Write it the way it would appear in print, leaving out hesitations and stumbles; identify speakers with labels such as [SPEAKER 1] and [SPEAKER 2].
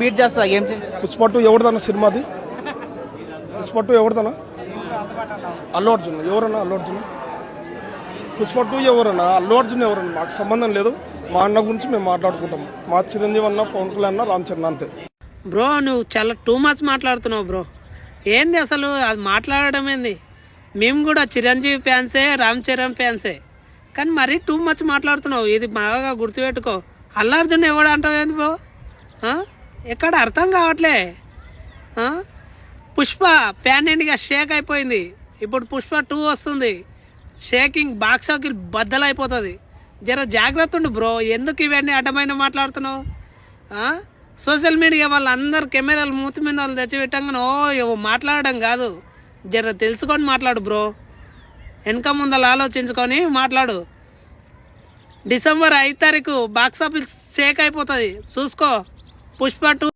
[SPEAKER 1] Beat చేస్తా game changer.
[SPEAKER 2] Pushpa 2 ఎవరిదన్న సినిమాది? Pushpa 2 ఎవరిదన్నా? Allu Arjun. ఎవరన్నా అల్లు అర్జున్? పుష్ప 2 ఎవరన్నా? అల్లు అర్జున్ ఎవరన్నా? మాకు సంబంధం లేదు. మా అన్న గురించి మేము మాట్లాడుకుంటాం. మా చిరంజీవి అన్న, పవన్ కళ్యాణ్ అన్న, రామ్ చరణ్ అంతే.
[SPEAKER 3] బ్రో నువ్వు చాలా టూ మచ్ మాట్లాడుతున్నావు బ్రో. ఏంది అసలు అది మాట్లాడడం ఏంది? మేము కూడా చిరంజీవి ఫ్యాన్సే, రామ్ చరణ్ ఫ్యాన్సే, కానీ మరీ టూ మచ్ మాట్లాడుతున్నావు. ఇది బాగా గుర్తుపెట్టుకో. అల్లు అర్జున్ ఎవడు అంటావు ఏంది బ్రో? ఎక్కడ అర్థం కావట్లే. పుష్ప ఫ్యాన్ ఇండిగా షేక్ అయిపోయింది. ఇప్పుడు పుష్ప 2 వస్తుంది. షేకింగ్ బాక్స్ ఆఫీస్ బద్దలైపోతుంది. జర జాగ్రత్త ఉండు బ్రో. ఎందుకు ఇవన్నీ అడ్డమైన మాట్లాడుతున్నావు? సోషల్ మీడియా వాళ్ళందరూ కెమెరాలు మూతి మీద వాళ్ళు తెచ్చిపెట్టంగానే మాట్లాడడం కాదు. జర తెలుసుకొని మాట్లాడు బ్రో. వెనక ముందలు ఆలోచించుకొని మాట్లాడు. డిసెంబర్ 5 తారీఖు బాక్స్ ఆఫీస్ షేక్ అయిపోతుంది. చూసుకో. పుష్ప 2